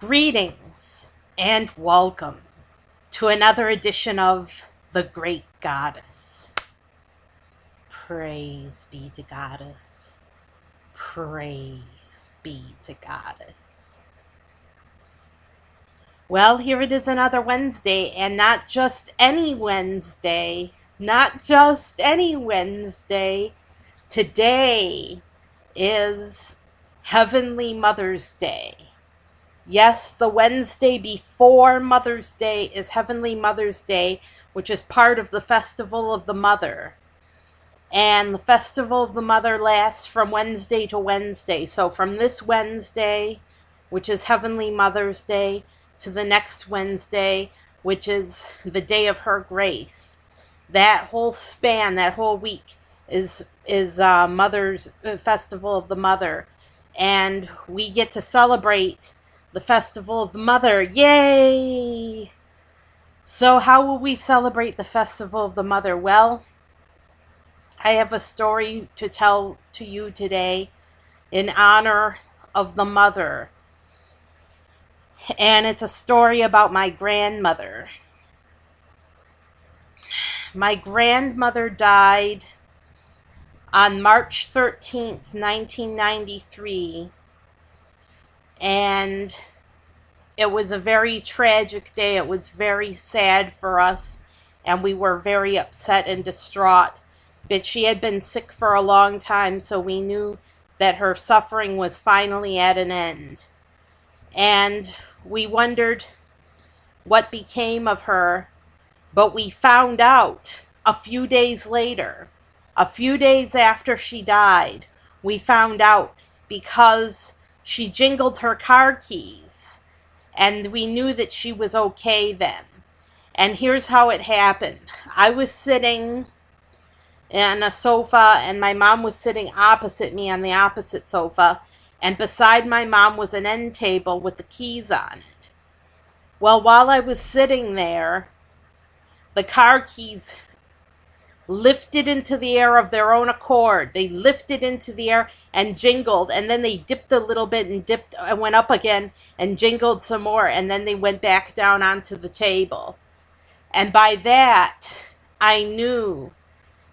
Greetings and welcome to another edition of The Great Goddess. Praise be to Goddess. Praise be to Goddess. Well, here it is another Wednesday, and not just any Wednesday. Not just any Wednesday. Today is Heavenly Mother's Day. Yes, the Wednesday before Mother's Day is Heavenly Mother's Day, which is part of the Festival of the Mother. And the Festival of the Mother lasts from Wednesday to Wednesday. So from this Wednesday, which is Heavenly Mother's Day, to the next Wednesday, which is the Day of Her Grace. That whole span, that whole week is Mother's Festival of the Mother. And we get to celebrate the Festival of the Mother. Yay! So how will we celebrate the Festival of the Mother? Well, I have a story to tell to you today in honor of the Mother. And it's a story about my grandmother. My grandmother died on March 13th, 1993. And it was a very tragic day. It was very sad for us, and we were very upset and distraught. But she had been sick for a long time, so we knew that her suffering was finally at an end. And we wondered what became of her, but we found out a few days later, a few days after she died, we found out because she jingled her car keys, and we knew that she was okay then. And here's how it happened. I was sitting on a sofa, and my mom was sitting opposite me on the opposite sofa, and beside my mom was an end table with the keys on it. Well, while I was sitting there, the car keys lifted into the air of their own accord. They lifted into the air and jingled, and then they dipped a little bit and dipped and went up again and jingled some more, and then they went back down onto the table. And by that, I knew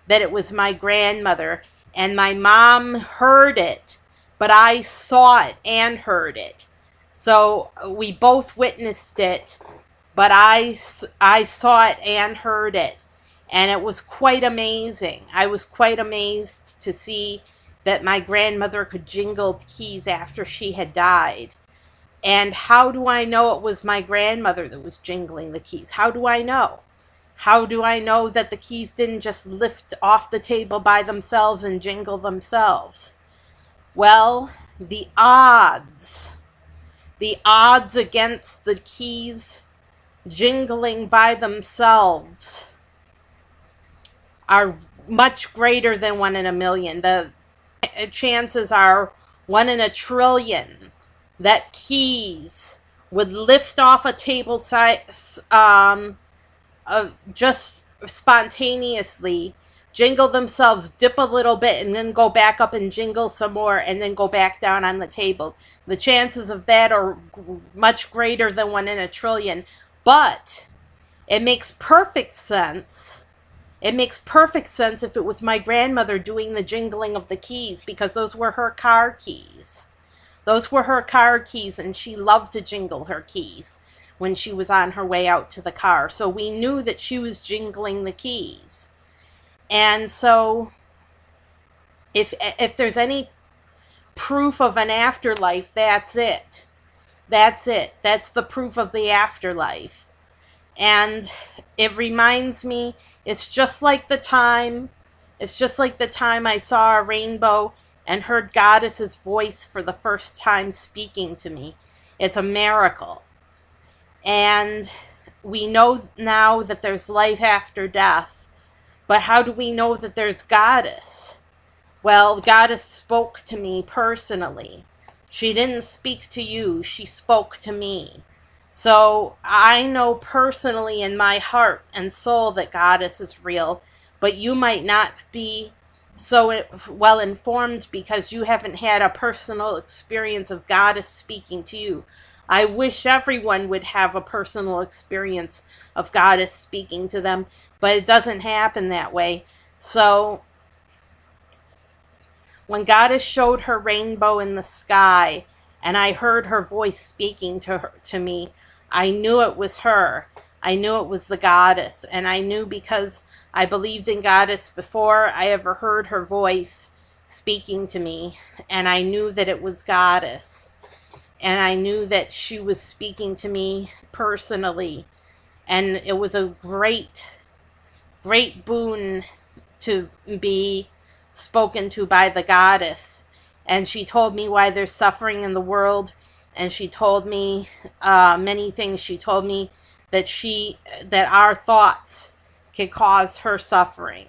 that it was my grandmother, and my mom heard it, but I saw it and heard it. So we both witnessed it, but I saw it and heard it. And it was quite amazing. I was quite amazed to see that my grandmother could jingle keys after she had died. And how do I know it was my grandmother that was jingling the keys? How do I know? How do I know that the keys didn't just lift off the table by themselves and jingle themselves? Well, the odds against the keys jingling by themselves are much greater than 1 in a million. The chances are 1 in a trillion that keys would lift off a table just spontaneously, jingle themselves, dip a little bit, and then go back up and jingle some more, and then go back down on the table. The chances of that are much greater than 1 in a trillion. But it makes perfect sense. It makes perfect sense if it was my grandmother doing the jingling of the keys, because those were her car keys. Those were her car keys, and she loved to jingle her keys when she was on her way out to the car. So we knew that she was jingling the keys. And so if there's any proof of an afterlife, that's it. That's it. That's the proof of the afterlife. And it reminds me, it's just like the time I saw a rainbow and heard Goddess's voice for the first time speaking to me. It's a miracle. And we know now that there's life after death. But how do we know that there's Goddess? Well, Goddess spoke to me personally. She didn't speak to you, she spoke to me. So I know personally in my heart and soul that Goddess is real, but you might not be so well informed because you haven't had a personal experience of Goddess speaking to you. I wish everyone would have a personal experience of Goddess speaking to them, but it doesn't happen that way. So when Goddess showed her rainbow in the sky and I heard her voice speaking to me, I knew it was her. I knew it was the Goddess, and I knew because I believed in Goddess before I ever heard her voice speaking to me, and I knew that it was Goddess, and I knew that she was speaking to me personally, and it was a great boon to be spoken to by the Goddess. And she told me why there's suffering in the world, and she told me many things. She told me that our thoughts can cause her suffering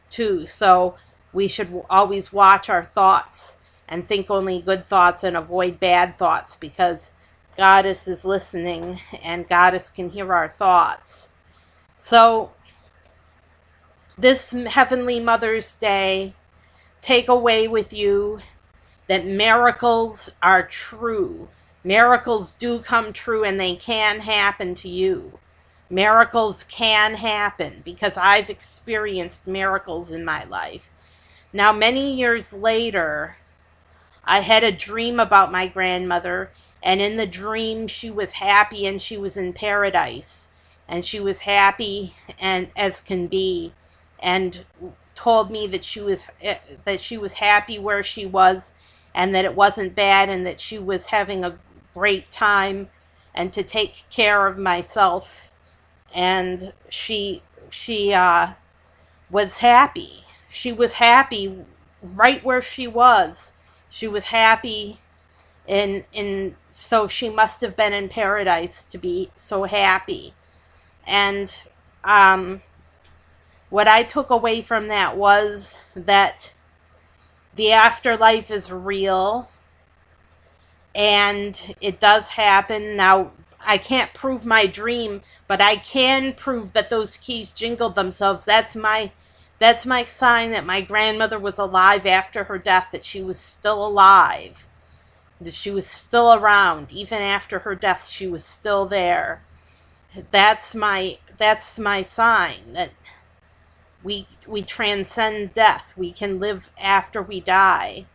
too. So we should always watch our thoughts and think only good thoughts and avoid bad thoughts, because Goddess is listening and Goddess can hear our thoughts. So this Heavenly Mother's Day, take away with you that miracles are true. Miracles do come true, and they can happen to you. Miracles can happen because I've experienced miracles in my life. Now, many years later, I had a dream about my grandmother, and in the dream she was happy and she was in paradise, and she was happy and as can be, and told me that she was happy where she was, and that it wasn't bad, and that she was having a great time, and to take care of myself. And she was happy. She was happy right where she was. She was happy so she must have been in paradise to be so happy. And what I took away from that was that the afterlife is real, and it does happen. Now, I can't prove my dream, but I can prove that those keys jingled themselves. That's my sign that my grandmother was alive after her death, that she was still alive, that she was still around. Even after her death, she was still there. That's my sign that we transcend death. We can live after we die.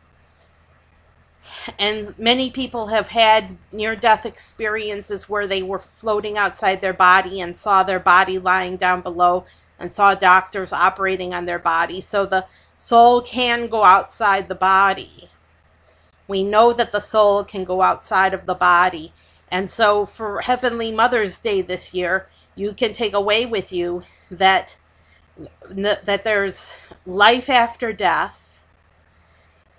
And many people have had near-death experiences where they were floating outside their body and saw their body lying down below and saw doctors operating on their body. So the soul can go outside the body. We know that the soul can go outside of the body. And so for Heavenly Mother's Day this year, you can take away with you that there's life after death,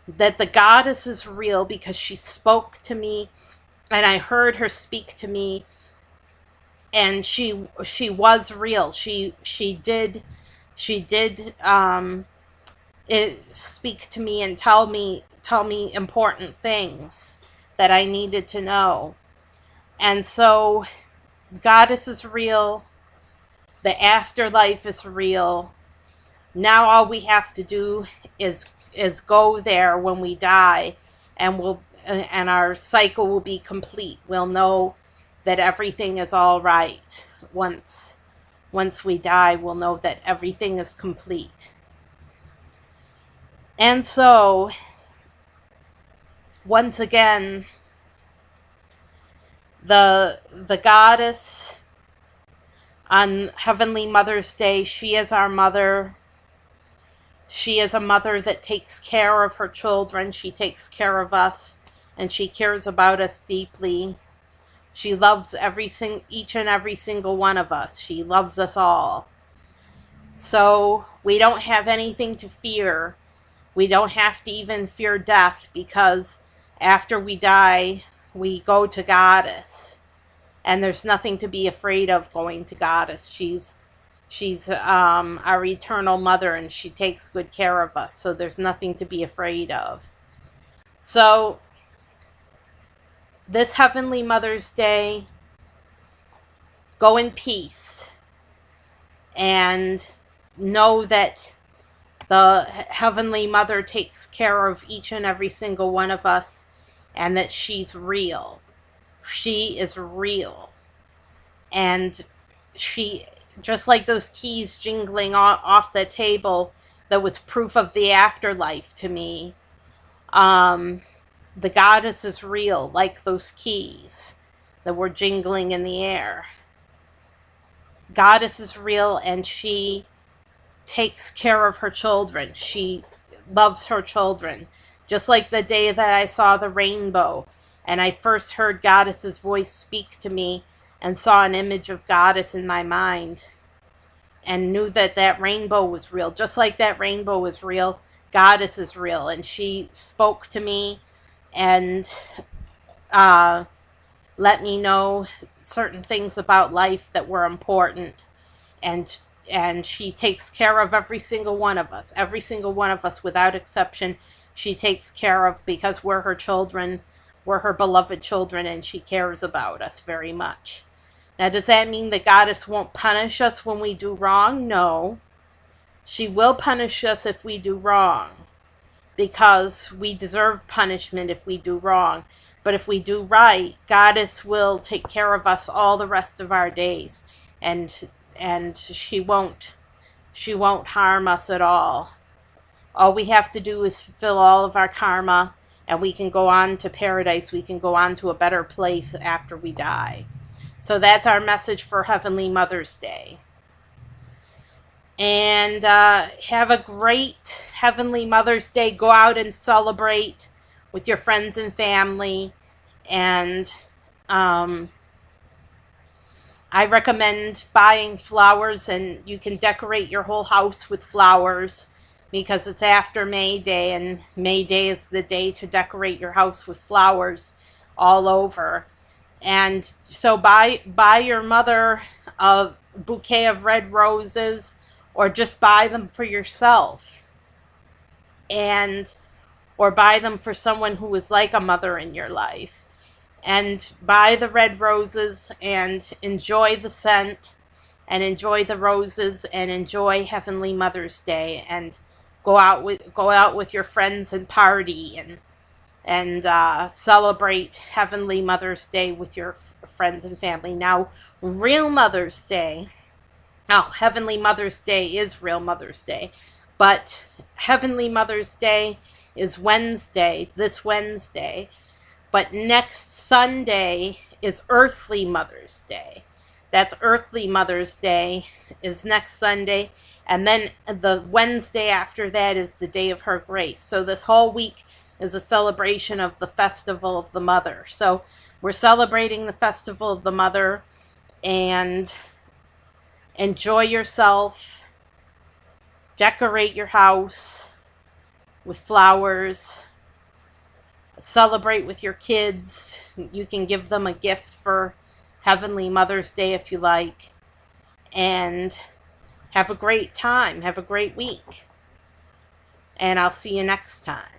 that the Goddess is real because she spoke to me and I heard her speak to me, and she was real. She did speak to me and tell me important things that I needed to know. And so Goddess is real. The afterlife is real. Now all we have to do is go there when we die, and our cycle will be complete. We'll know that everything is all right. Once we die, we'll know that everything is complete. And so, once again, the Goddess on Heavenly Mother's Day, she is our mother. She is a mother that takes care of her children. She takes care of us, and she cares about us deeply. She loves each and every single one of us. She loves us all. So we don't have anything to fear. We don't have to even fear death, because after we die, we go to Goddess. And there's nothing to be afraid of going to Goddess. She's our eternal mother, and she takes good care of us. So there's nothing to be afraid of. So this Heavenly Mother's Day, go in peace and know that the Heavenly Mother takes care of each and every single one of us, and that she's real. She is real. And she, just like those keys jingling off the table, that was proof of the afterlife to me. Um, the goddess is real, like those keys that were jingling in the air. Goddess is real, and she takes care of her children. She loves her children. Just like the day that I saw the rainbow and I first heard Goddess's voice speak to me and saw an image of Goddess in my mind and knew that that rainbow was real. Just like that rainbow was real, Goddess is real. And she spoke to me and uh, let me know certain things about life that were important. And she takes care of every single one of us without exception. She takes care of, because we're her children, we're her beloved children, and she cares about us very much. Now, does that mean the goddess won't punish us when we do wrong? No. She will punish us if we do wrong, because we deserve punishment if we do wrong. But if we do right, Goddess will take care of us all the rest of our days, and she won't harm us at all. All we have to do is fulfill all of our karma, and we can go on to paradise. We can go on to a better place after we die. So that's our message for Heavenly Mother's Day. And have a great Heavenly Mother's Day. Go out and celebrate with your friends and family. And I recommend buying flowers, and you can decorate your whole house with flowers because it's after May Day, and May Day is the day to decorate your house with flowers all over. And so buy your mother a bouquet of red roses, or just buy them for yourself, and or buy them for someone who is like a mother in your life. And buy the red roses and enjoy the scent and enjoy the roses and enjoy Heavenly Mother's Day, and go out with your friends and party and celebrate Heavenly Mother's Day with your friends and family. Now, real Mother's Day. Oh, Heavenly Mother's Day is real Mother's Day, but Heavenly Mother's Day is Wednesday, this Wednesday. But next Sunday is Earthly Mother's Day. That's Earthly Mother's Day is next Sunday. And then the Wednesday after that is the Day of Her Grace. So this whole week is a celebration of the Festival of the Mother. So we're celebrating the Festival of the Mother, and enjoy yourself. Decorate your house with flowers. Celebrate with your kids. You can give them a gift for Heavenly Mother's Day if you like. And have a great time. Have a great week. And I'll see you next time.